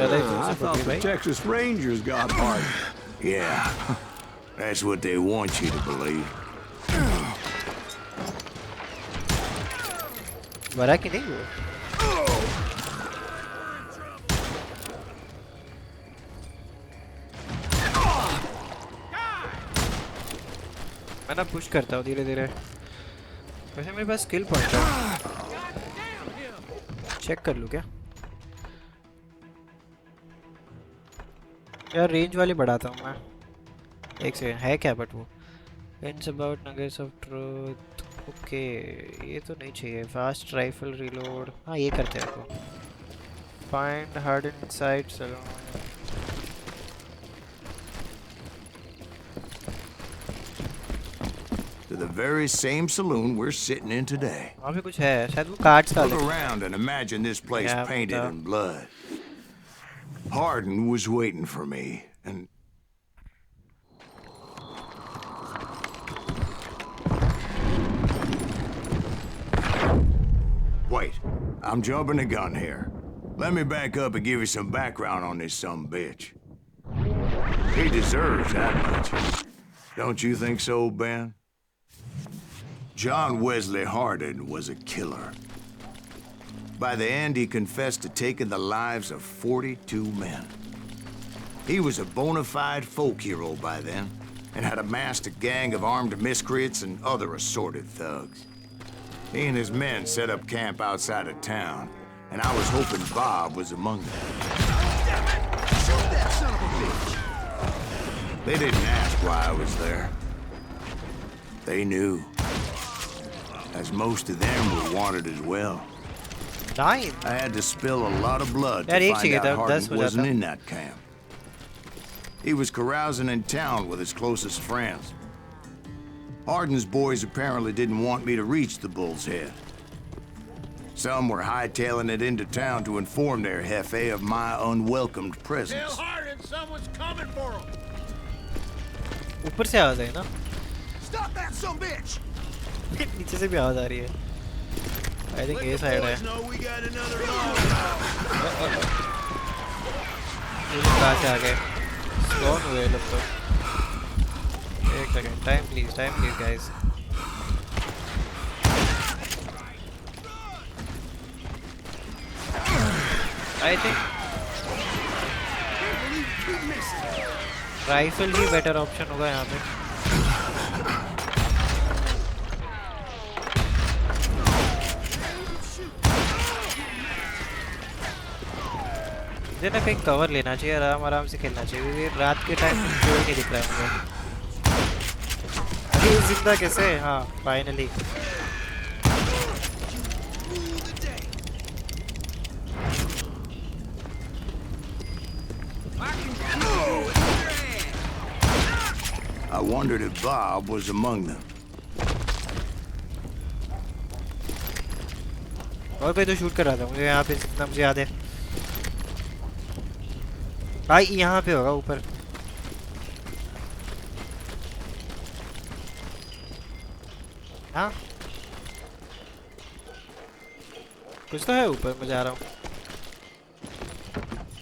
I thought the Texas Rangers got Hardin. Yeah, that's what they want you to believe. मरा कि नहीं वो? मैं ना पुश करता हूँ धीरे धीरे। वैसे मेरे पास स्किल पॉइंट है, चेक कर लूँ क्या? यार रेंज वाली बढ़ाता हूँ मैं। एक सेकंड, है क्या बट वो Hints about nuggets of truth। Okay ये तो नहीं चाहिए। फास्ट राइफल रीलोड, हाँ ये करते हैं तो। Find hardened inside saloon। To the very same saloon we're sitting in today. वहाँ पे कुछ है, शायद वो कार्ड्स का। Look around and imagine this place painted in blood. Hardin was waiting for me, and wait, I'm jumping the gun here. Let me back up and give you some background on this sumbitch. He deserves that much. Don't you think so, Ben? John Wesley Hardin was a killer. By the end, he confessed to taking the lives of 42 men. He was a bona fide folk hero by then, and had amassed a gang of armed miscreants and other assorted thugs. He and his men set up camp outside of town, and I was hoping Bob was among them. Shoot that son of a bitch! They didn't ask why I was there. They knew. As most of them were wanted as well. Dying. I had to spill a lot of blood to Yeah, find out Hardin that's wasn't in that camp. He was carousing in town with his closest friends. Hardin's boys apparently didn't want me to reach the Bull's Head. Some were hightailing it into town to inform their jefe of my unwelcomed presence. Tell Hardin someone's coming for him! ऊपर से आवाज आई ना? Stop that sumbitch! नीचे से भी आवाज आ रही है। I think ये साइड है। ये लोग कहाँ से आ गए? Spawn हुए लोग तो। एक second, time please guys. I think rifle he better option होगा यहाँ पे। मुझे ना कहीं कवर लेना चाहिए, आराम से खेलना चाहिए, क्योंकि रात के टाइम कोई नहीं दिख रहा है मुझे। अरे जिंदा कैसे? हाँ finally. I wondered if Bob was among them. और कोई तो शूट कर रहा था मुझे यहाँ पे, जितना मुझे याद है। भाई यहाँ पे होगा ऊपर। हाँ कुछ तो है ऊपर, मैं जा रहा हूँ।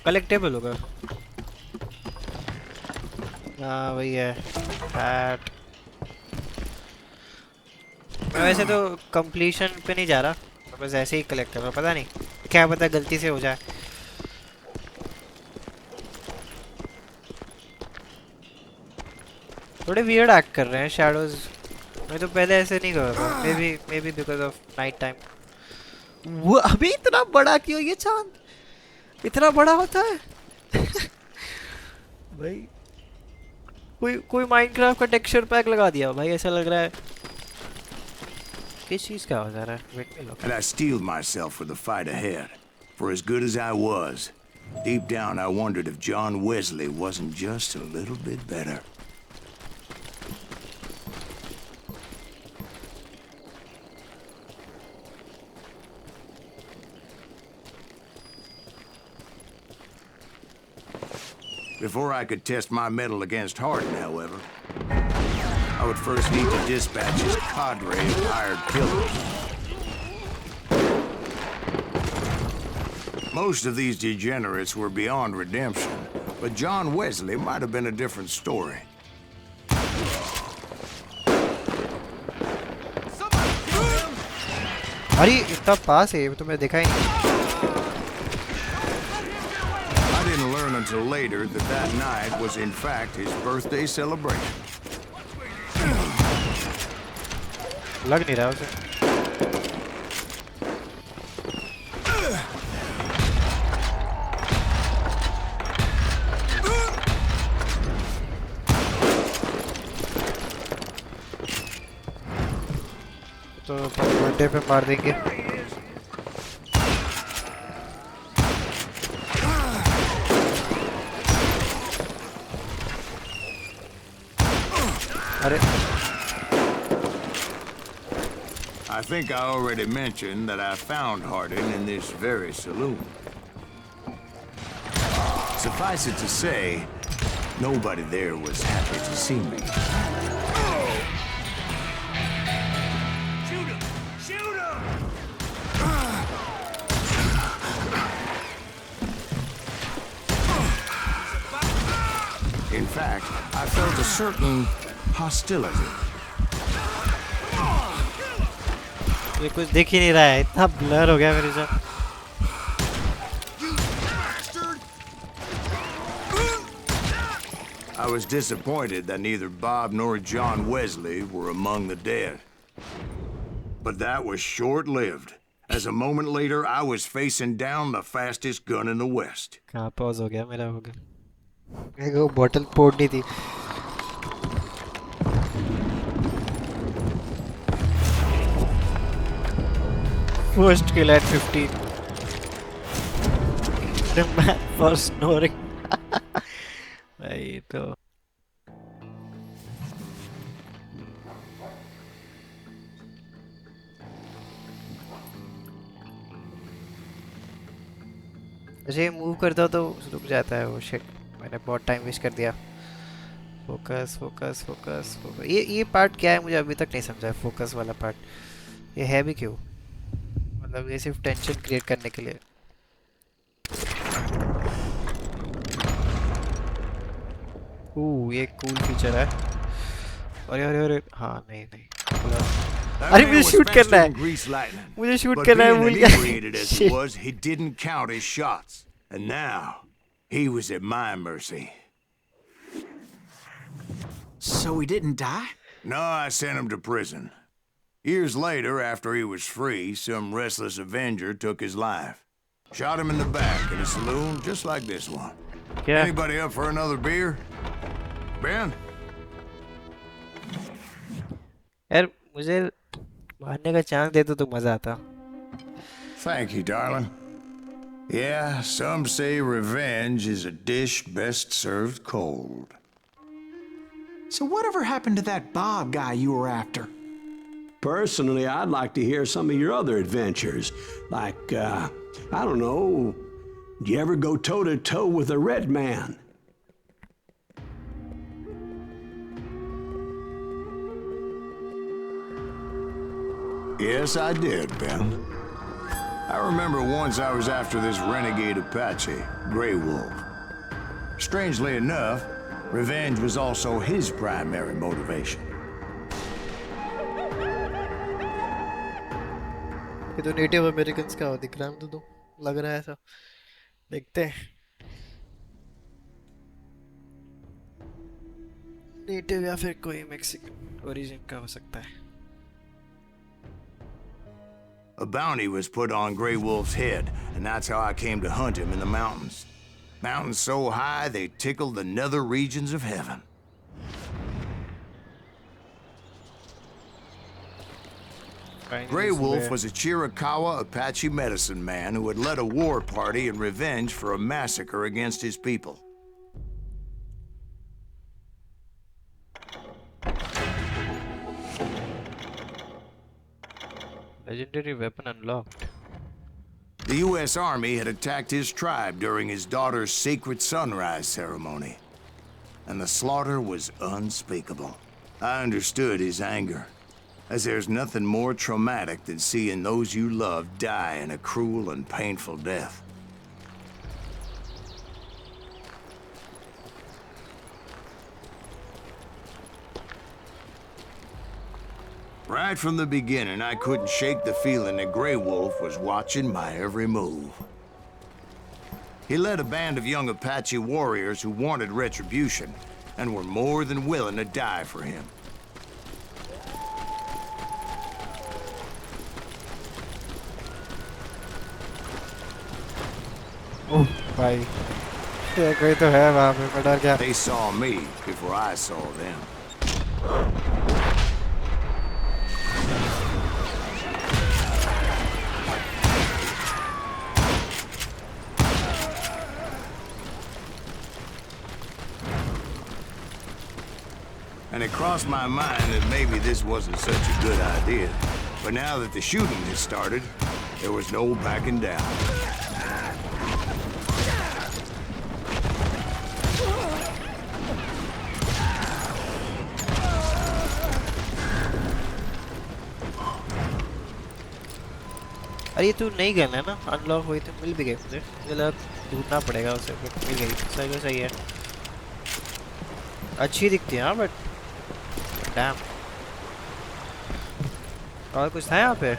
कलेक्टेबल होगा। हाँ वही है फैट। मैं वैसे तो कंप्लीशन पे नहीं जा रहा, मैं बस ऐसे ही कलेक्ट कर रहा हूँ। पता नहीं क्या पता गलती से हो जाए। थोड़े वियर्ड एक्ट कर रहे हैं शैडोज। मैं तो पहले ऐसे नहीं कर रहा। May be because of night time. वो अभी इतना बड़ा क्यों ये चांद? इतना बड़ा होता है? भाई कोई माइनक्राफ्ट का टेक्सचर पैक लगा दिया भाई, ऐसा लग रहा है। किस चीज का हो रहा है? वेट में लो। And I steeled myself for the fight ahead. For as good as I was, deep down I wondered if John Wesley wasn't just a little bit better. Before I could test my mettle against Hardin, however, I would first need to dispatch his cadre of hired killers. Most of these degenerates were beyond redemption, but John Wesley might have been a different story. अरे इतना पास है तो मैं देखा ही नहीं. I didn't learn until later that that night was in fact his birthday celebration. लग नहीं रहा उसे. तो बर्थडे पे मार देंगे. अरे I think I already mentioned that I found Hardin in this very saloon. Suffice it to say, nobody there was happy to see me. Shoot him! Shoot him! In fact, I felt a certain hostility. ये कुछ दिख ही नहीं रहा है. इतना blur हो गया मेरे साथ. I was disappointed that neither Bob nor John Wesley were among the dead. But that was short-lived, as a moment later I was facing down the fastest gun in the West. कहाँ pause हो गया मेरा हो गया. मेरे को bottle फोड़नी थी. First kill at 15. The man for snoring. भाई तो ऐसे मूव करता तो रुक जाता है वो. शिट, मैंने बहुत टाइम वेस्ट कर दिया. Focus focus focus focus. ये पार्ट क्या है मुझे अभी तक नहीं समझा है. फोकस वाला पार्ट ये है भी क्यों? मतलब ये सिर्फ टेंशन क्रिएट करने के लिए. ये कूल फीचर है. अरे अरे अरे हाँ नहीं नहीं. अरे मुझे शूट करना है. मुझे शूट करना है. भूल गया. He didn't count his shots, and now he was at my mercy. So he didn't die? No, I sent him to prison. Years later, after he was free, some restless Avenger took his life. Shot him in the back in a saloon just like this one. Yeah. Anybody up for another beer? Ben? यार मुझे मारने का chance दे तो मजा आता. Thank you, darling. Yeah, some say revenge is a dish best served cold. So whatever happened to that Bob guy you were after? Personally, I'd like to hear some of your other adventures. Like, I don't know, did you ever go toe-to-toe with a red man? Yes, I did, Ben. I remember once I was after this renegade Apache, Grey Wolf. Strangely enough, revenge was also his primary motivation. ये तो native Americans का दिख रहा है. तो लग रहा है ऐसा. देखते हैं. नेटिव या फिर कोई मेक्सिकन ओरिजिन का हो सकता है. A bounty was put on Grey Wolf's head, and that's how I came to hunt him in the mountains. Mountains so high they tickled the nether regions of heaven. Grey Wolf was a Chiricahua Apache medicine man who had led a war party in revenge for a massacre against his people. Legendary weapon unlocked. The U.S. Army had attacked his tribe during his daughter's sacred sunrise ceremony, and the slaughter was unspeakable. I understood his anger, as there's nothing more traumatic than seeing those you love die in a cruel and painful death. Right from the beginning, I couldn't shake the feeling that Grey Wolf was watching my every move. He led a band of young Apache warriors who wanted retribution and were more than willing to die for him. ओह भाई ये कोई तो है वहाँ पे मैं डर गया They saw me before I saw them. And it crossed my mind that maybe this wasn't such a good idea. But now that the shooting had started, there was no backing down. अरे ये तू नहीं gun है ना unlock हुई तो मिल भी गई मुझे लगा ढूंढना पड़ेगा उसे बट मिल गई सही सही है अच्छी दिखती है हाँ बट डैम और कुछ था यहाँ पे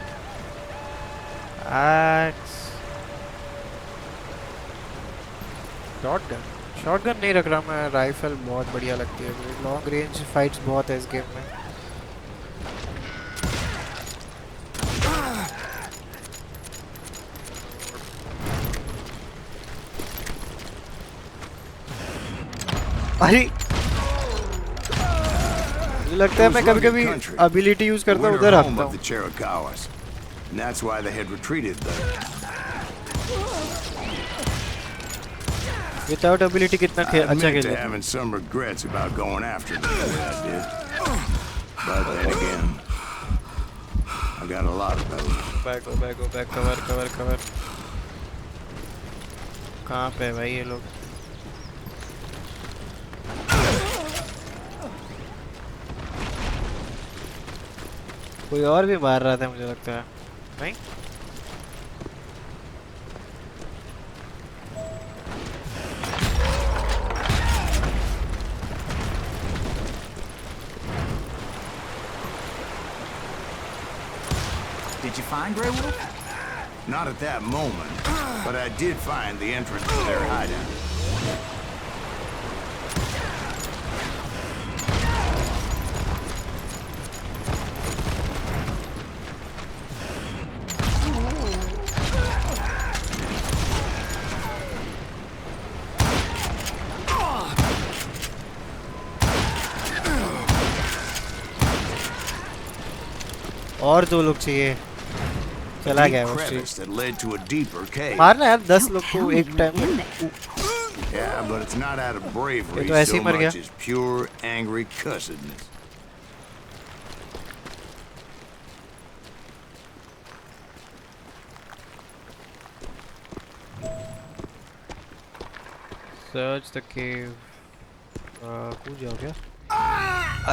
एक्स शॉटगन नहीं रख रहा मैं राइफल बहुत बढ़िया लगती है मुझे लॉन्ग रेंज फाइट्स बहुत है इस गेम में अरे लगता है मैं कभी-कभी एबिलिटी यूज करता हूं उधर आता हूं And that's why they had retreated there. Without ability कितना अच्छा खेल having some regrets about going after them the way I did. But then again, I got a lot of those. Go back, cover. कहाँ पे है भाई ये लोग? कोई और भी मार रहा था मुझे लगता है नहीं Did you find Grey Wolf? Not at that moment, but I did find the entrance to their hideout. और दो लोग चाहिए चला गया वो Crevice that led to a deeper cave. मारना यार 10 लोग को एक टाइम में Yeah, but it's not out of bravery ये तो ऐसे so ही मर गया much as pure angry cussedness. Search the cave कूद जाओ क्या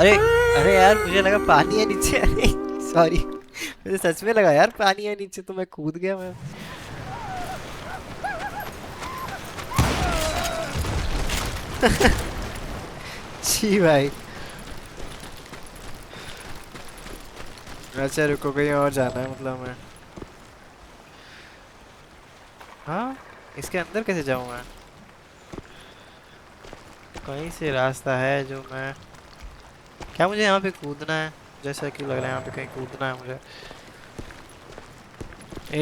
अरे यार मुझे लगा पानी है नीचे अरे सॉरी मुझे सच में लगा यार पानी है नीचे तो मैं कूद गया मैं छी भाई अच्छा रुको कहीं और जाना है मतलब मैं हाँ इसके अंदर कैसे जाऊँ मैं कहीं से रास्ता है जो मैं क्या मुझे यहाँ पे कूदना है जैसा कि लग रहा है यहाँ पे कहीं कूदना है मुझे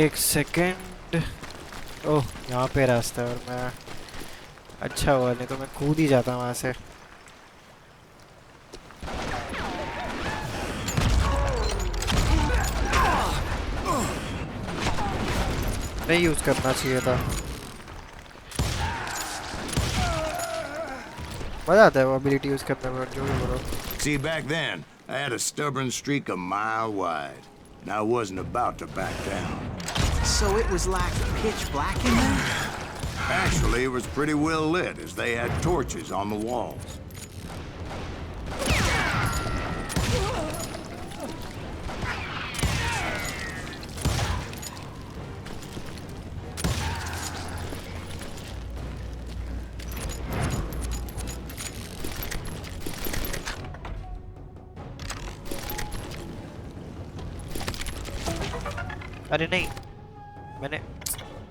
एक सेकंड ओह यहाँ पे रास्ता है और मैं अच्छा हुआ नहीं तो मैं कूद ही जाता वहाँ से नहीं यूज करना चाहिए था मजा आता है वो एबिलिटी यूज करने में जो भी बोलो See, back then, I had a stubborn streak a mile wide, and I wasn't about to back down. So it was like pitch black in there? Actually, it was pretty well lit, as they had torches on the walls. अरे नहीं, मैंने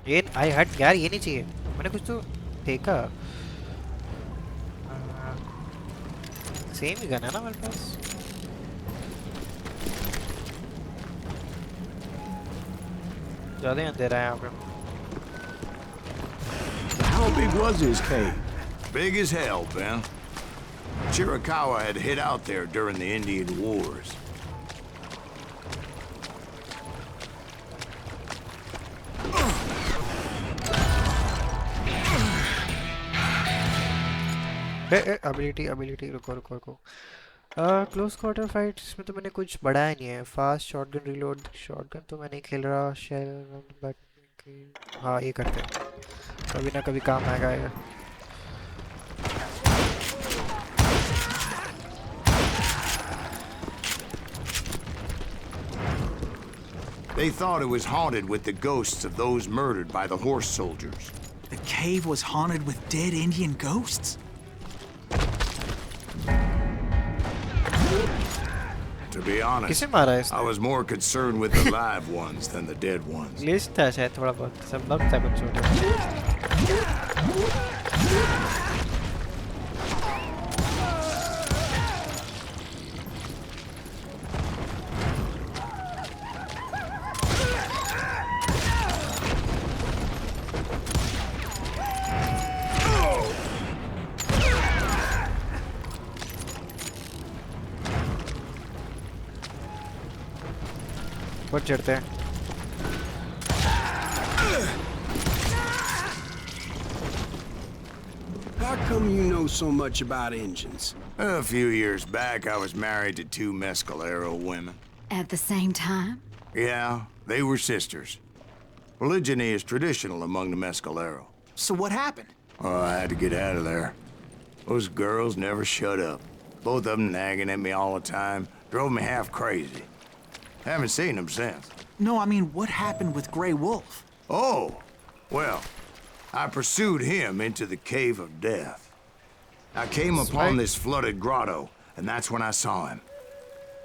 ये आई हट यार, ये नहीं चाहिए, मैंने कुछ तो फेंका। सेम ही गन है ना मेरे पास। ज़्यादा ही अंधेरा है यहाँ पे। How big was his cave? Big as hell, Ben. Chiricahua had hid out there during the Indian Wars. Ability रुको। क्लोज क्वार्टर फाइट इसमें तो मैंने कुछ बढ़ाया नहीं है। फास्ट शॉटगन रिलोड, शॉटगन तो मैं नहीं खेल रहा। शेल, हाँ ये करते हैं, कभी ना कभी काम आएगा ये। They thought it was haunted with the ghosts of those murdered by the horse soldiers. The cave was haunted with dead Indian ghosts? To be honest, किसे मारा है इसने? I was more concerned with the live ones than the dead ones. List था शायद थोड़ा बहुत, सब लगता है कुछ छोटा। बहुत चढ़ते हैं। How come you know so much about engines? A few years back, I was married to 2 Mescalero women. At the same time? Yeah, they were sisters. Polygyny is traditional among the Mescalero. So what happened? Oh, I had to get out of there. Those girls never shut up. Both of them nagging at me all the time. Drove me half crazy. Haven't seen them since. No, I mean, what happened with Grey Wolf? Oh, well, I pursued him into the Cave of Death. I came upon this flooded grotto, and that's when I saw him.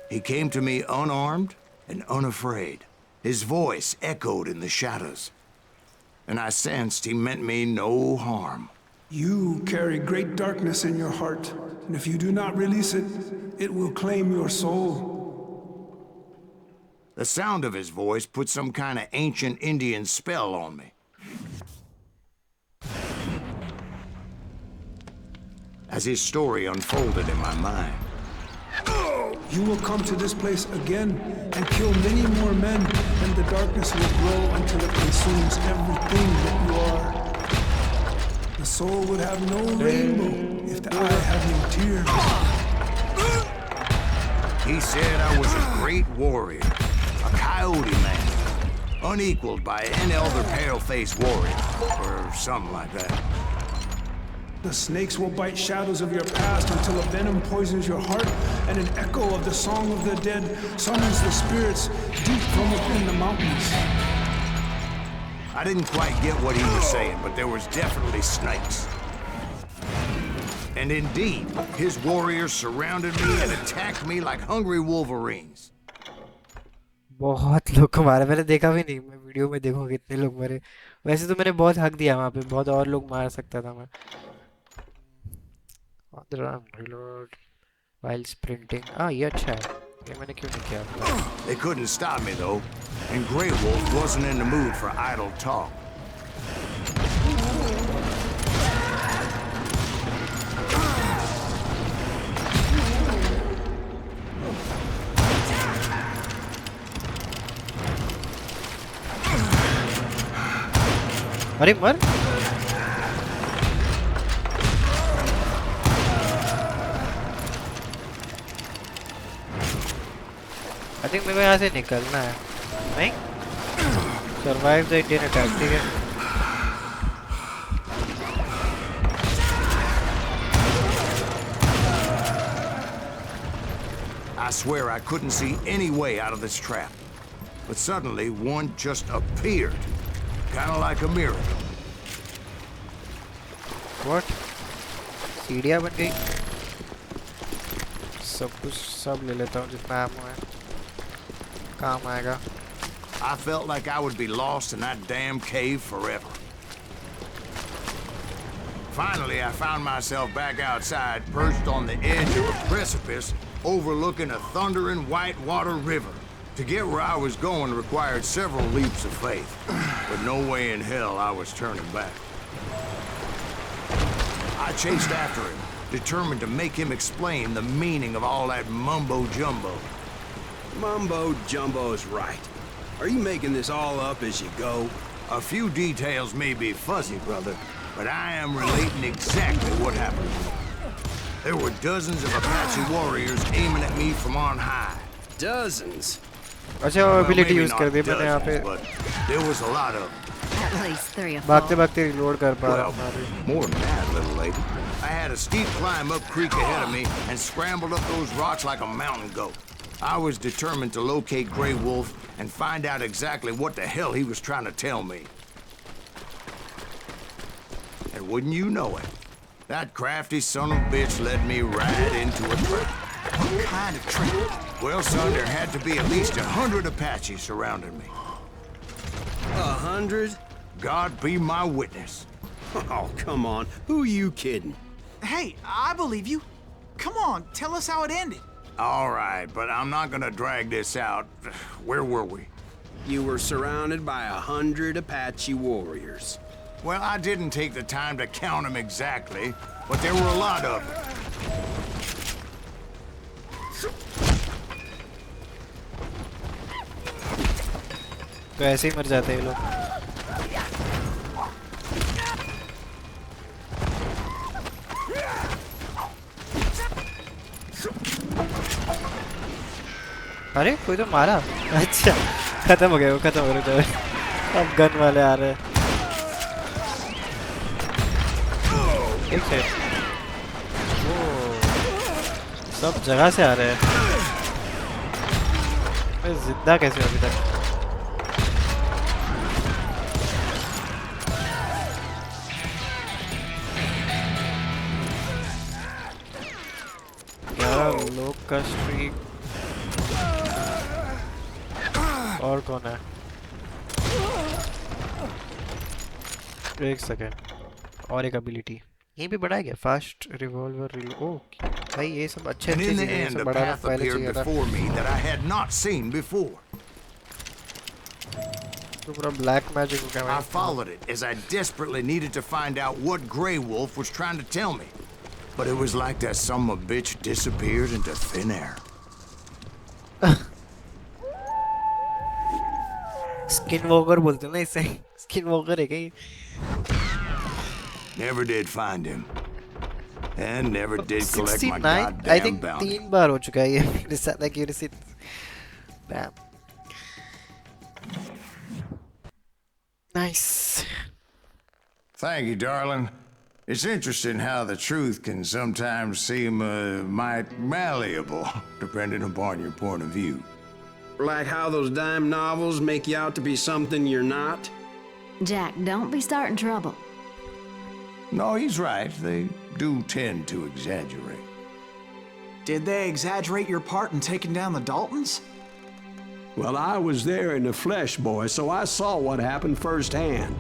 He came to me unarmed and unafraid. His voice echoed in the shadows, and I sensed he meant me no harm. You carry great darkness in your heart, and if you do not release it, it will claim your soul. The sound of his voice put some kind of ancient Indian spell on me. As his story unfolded in my mind. You will come to this place again and kill many more men, and the darkness will grow until it consumes everything that you are. The soul would have no rainbow if the eye had no tears. He said I was a great warrior, a coyote man, unequaled by any other pale-faced warrior, or something like that. The snakes will bite shadows of your past until a venom poisons your heart, and an echo of the song of the dead summons the spirits deep from within the mountains. I didn't quite get what he was saying, but there was definitely snakes. And indeed, his warriors surrounded me and attacked me like hungry wolverines. बहुत लोग को मारा, मैंने देखा भी नहीं। मैं video में देखूं कितने लोग मरे। वैसे तो मैंने बहुत हक दिया वहाँ पे, बहुत और लोग मार सकता था मैं। Reload while sprinting. हाँ ये अच्छा है, ये मैंने क्यों नहीं किया? They couldn't stop me though, and Grey Wolf wasn't in the mood for idle talk. अरे मर। I think मेरे को यहाँ से निकलना है। नहीं? Survive the Indian attack, ठीक है? I swear I couldn't see any way out of this trap. But suddenly, one just appeared. Kind of like a miracle. What? सीढ़ियाँ बन गई। सब कुछ सब ले लेता हूँ जितना आम है, काम आएगा। I felt like I would be lost in that damn cave forever. Finally, I found myself back outside, perched on the edge of a precipice overlooking a thundering whitewater river. To get where I was going required several leaps of faith, but no way in hell I was turning back. I chased after him, determined to make him explain the meaning of all that mumbo-jumbo. Mumbo-jumbo's right. Are you making this all up as you go? A few details may be fuzzy, brother, but I am relating exactly what happened. There were dozens of Apache warriors aiming at me from on high. Dozens? अच्छा वो ability use कर दी not मैंने यहाँ पे dozens, but there was a lot of them. At least 3 or 4. भागते भागते reload कर पा रहा Well, हूँ अभी more than that, little lady. I had a steep climb up creek ahead of me and scrambled up those rocks like a mountain goat. I was determined to locate Grey Wolf and find out exactly what the hell he was trying to tell me. And wouldn't you know it, that crafty son of a bitch led me right into a trap. What kind of trick? Well, son, there had to be at least 100 Apaches surrounding me. 100? God be my witness. Oh, come on. Who you kidding? Hey, I believe you. Come on, tell us how it ended. All right, but I'm not gonna drag this out. Where were we? You were surrounded by 100 Apache warriors. Well, I didn't take the time to count them exactly, but there were a lot of them. तो ऐसे ही मर जाते हैं ये लोग अरे कोई तो मारा अच्छा खत्म हो गया वो खत्म हो गया अब गन वाले आ रहे हैं एक सेकंड सब जगह से आ रहे हैं मैं जिंदा कैसे हूँ अभी तक लोग का स्ट्रीक और कौन है एक सेकेंड और एक एबिलिटी यहीं पे बढ़ाया गया फास्ट रिवॉल्वर रीलोड ओह भाई ये सब अच्छे And अच्छे in the चीजें हैं, end, सब a बढ़ाना path पहले appeared चाहिए था before me that I had not seen before. तो पूरा ब्लैक मैजिक हो गया I भाई followed it as I desperately needed to find out what Grey Wolf was trying to tell me. But it was like that son of a bitch disappeared into thin air. Skin walker बोलते हैं ना इसे skin walker है क्या ये Never did find him. And never did collect my 69 I goddamn think bounty. 3 बार हो चुका है ये मेरे साथ accuracy damn nice Thank you, darling. It's interesting how the truth can sometimes seem might malleable, depending upon your point of view. Like how those dime novels make you out to be something you're not? Jack, don't be starting trouble. No, he's right. They do tend to exaggerate. Did they exaggerate your part in taking down the Daltons? Well, I was there in the flesh, boy, so I saw what happened firsthand.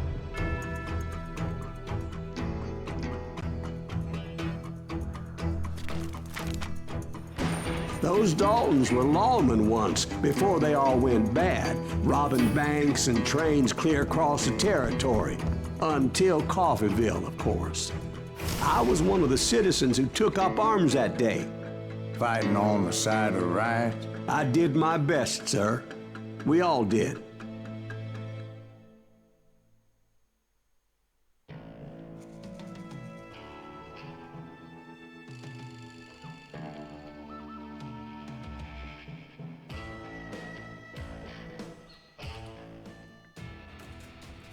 Those Daltons were lawmen once, before they all went bad, robbing banks and trains clear across the territory. Until Coffeeville, of course. I was one of the citizens who took up arms that day. Fighting on the side of right? I did my best, sir. We all did.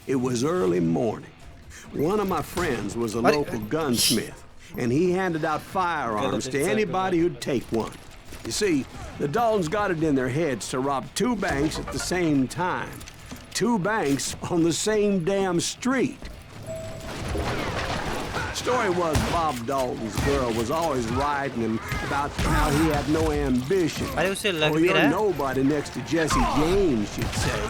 It was early morning. One of my friends was a local gunsmith, and he handed out firearms to anybody who'd take one. You see, the Daltons got it in their heads to rob 2 banks at the same time. 2 banks on the same damn street. Story was Bob Dalton's girl was always writing him about how he had no ambition. अरे उसे लग Oh, भी you're रहा है nobody next to Jesse James, she'd say.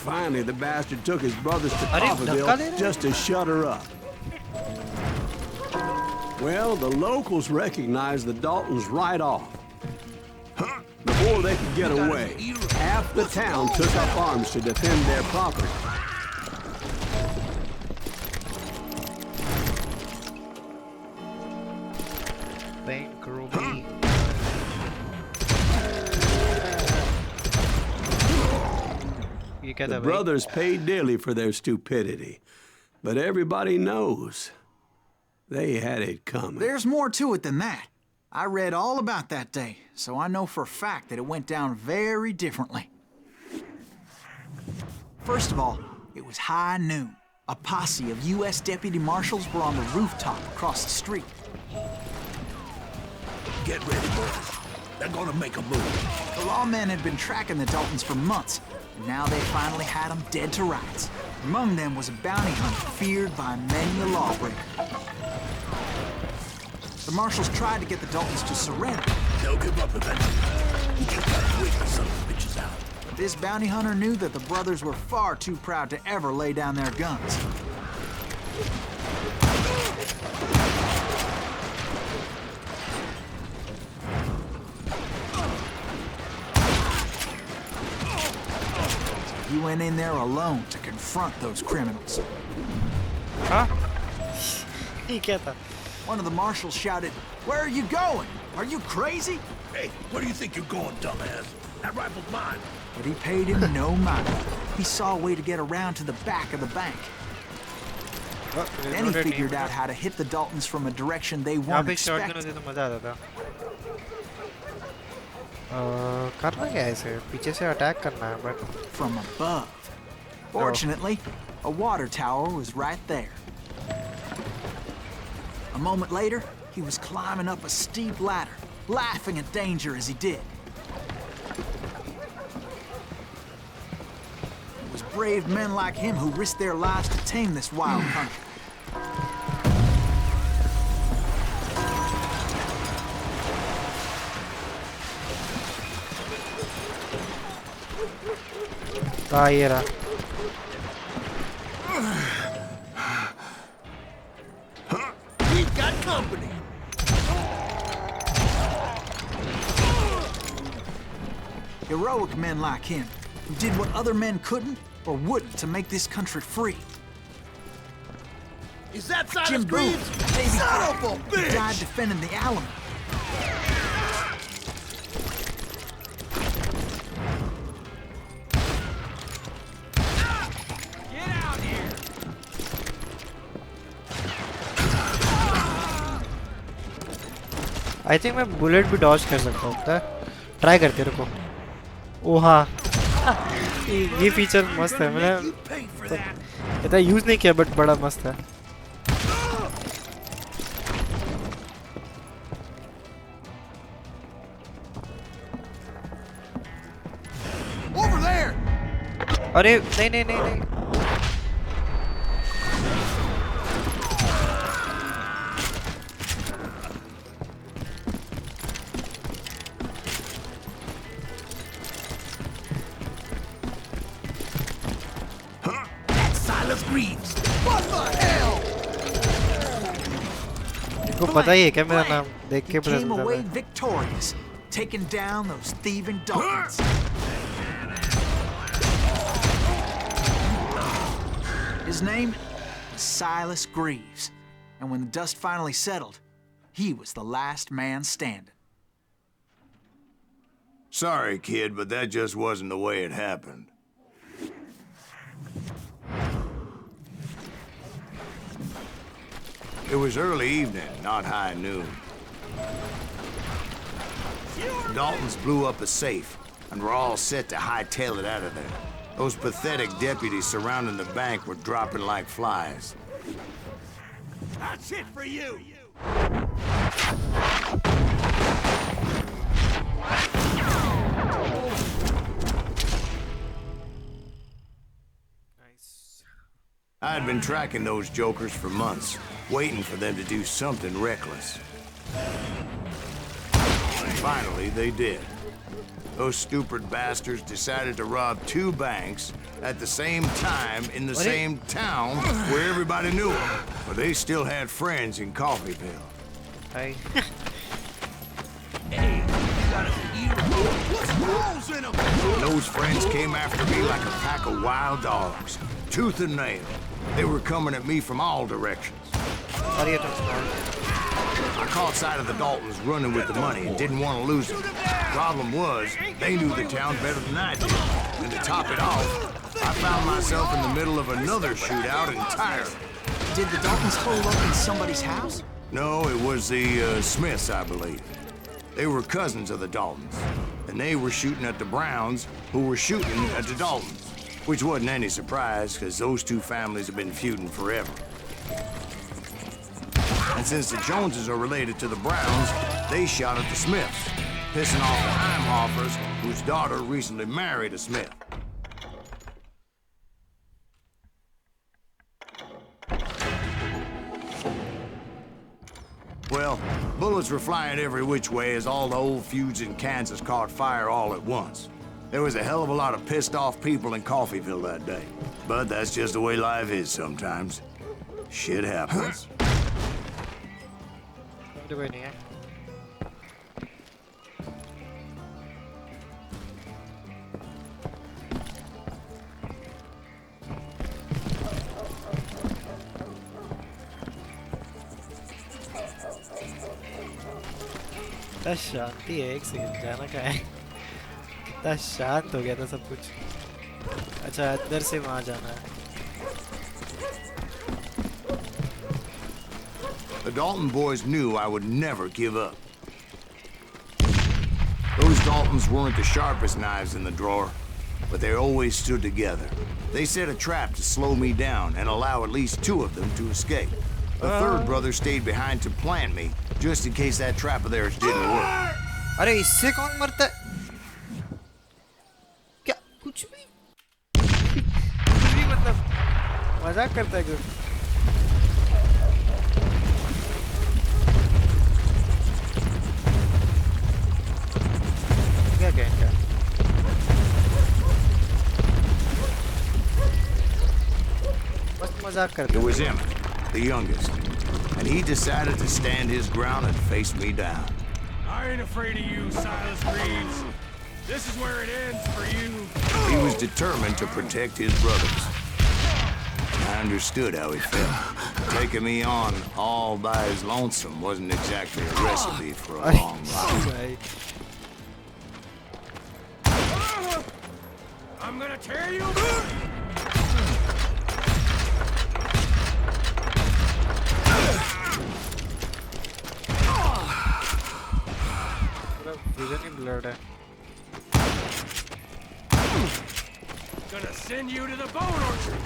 Finally, the bastard took his brothers to Are you dhakka de Coffeyville rahe? just to shut her up. Well, the locals recognized the Daltons right off. Before they could get away, half the town took up arms to defend their property. Bank Ruby. ये क्या था The भाई? brothers paid dearly for their stupidity, but everybody knows they had it coming. There's more to it than that. I read all about that day, so I know for a fact that it went down very differently. First of all, it was high noon. A posse of U.S. deputy marshals were on the rooftop across the street. Get ready, boys. They're gonna make a move. The lawmen had been tracking the Daltons for months, and now they finally had them dead to rights. Among them was a bounty hunter feared by many a lawbreaker. The marshals tried to get the Daltons to surrender. They'll give up eventually. We just gotta wait the son of bitches out. But this bounty hunter knew that the brothers were far too proud to ever lay down their guns. He went in there alone to confront those criminals. हाँ? ये क्या था? One of the marshals shouted, "Where are you going? Are you crazy?" Hey, where do you think you're going, dumbass? That rifle's mine. But he paid him no mind. He saw a way to get around to the back of the bank. Then he figured out how to hit the Daltons from a direction they यहाँ weren't पे shotgun expecting. होती तो मजा आता था। करना क्या है इसे? पीछे से अटैक करना है, but From above. Fortunately, a water tower was right there. A moment later, he was climbing up a steep ladder, laughing at danger as he did. It was brave men like him who risked their lives to tame this wild country. हाँ ये रहा। We've got company. Heroic men like him, who did what other men couldn't or wouldn't to make this country free. Is that side Jim of Boone, Greaves? Davy Son Crockett, of a who died bitch! defending the Alamo. I think मैं bullet भी Dodge कर सकता हूँ, क्या? Try करते रुको। ओह हाँ, ये फीचर मस्त है। मैंने इतना यूज नहीं किया, बट बड़ा मस्त है। Over there! अरे नहीं नहीं नहीं नहीं। Silas Greaves! What the hell? इनको पता ही है क्या मेरा नाम? देख के He पता came चलता away है। victorious, taking down those thieving Daltons. His name was Silas Greaves, and when the dust finally settled, he was the last man standing. Sorry, kid, but that just wasn't the way it happened. It was early evening, not high noon. Daltons blew up a safe, and were all set to hightail it out of there. Those pathetic deputies surrounding the bank were dropping like flies. That's it for you! I had been tracking those jokers for months, waiting for them to do something reckless. And finally, they did. Those stupid bastards decided to rob 2 banks at the same time in the same town where everybody knew them. But they still had friends in Coffeeville. Hi. Hey, you got a hero. What's holes in him? Those friends came after me like a pack of wild dogs, tooth and nail. They were coming at me from all directions. Sorry, it was bad. I caught sight of the Daltons running with the money and didn't want to lose them. Problem was, they knew the town better than I did. And to top it off, I found myself in the middle of another shootout entirely. Did the Daltons hole up in somebody's house? No, it was the Smiths, I believe. They were cousins of the Daltons, and they were shooting at the Browns, who were shooting at the Daltons, which wasn't any surprise, because those 2 families have been feuding forever. And since the Joneses are related to the Browns, they shot at the Smiths, pissing off the Heimhoffers, whose daughter recently married a Smith. Well, bullets were flying every which way as all the old feuds in Kansas caught fire all at once. There was a hell of a lot of pissed off people in Coffeeville that day. But that's just the way life is sometimes. Shit happens. कितना शांति है एक second जाना कहाँ है कितना शांत हो गया था सब कुछ अच्छा अंदर से वहाँ जाना है The Dalton boys knew I would never give up. Those Daltons weren't the sharpest knives in the drawer, but they always stood together. They set a trap to slow me down and allow at least 2 of them to escape. The third brother stayed behind to plant me, just in case that trap of theirs didn't work. अरे इससे कौन मरता है क्या कुछ भी मतलब मजाक करता है कुछ क्या कहेंगे मस्त मजाक करता है It was Emmett, the youngest, and he decided to stand his ground and face me down. I ain't afraid of you, Silas Reeves. This is where it ends for you. He was determined to protect his brothers. I understood how he felt. Taking me on all by his lonesome wasn't exactly a recipe for a long life. I'm gonna tear you. Blood है Gonna send you to the bone orchard.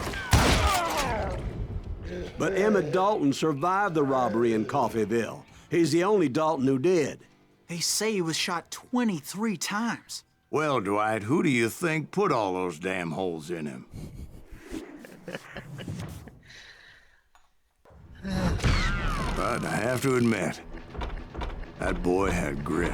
But Emmett Dalton survived the robbery in Coffeeville. He's the only Dalton who did. They say he was shot 23 times. Well, Dwight, who do you think put all those damn holes in him? But I have to admit, that boy had grit.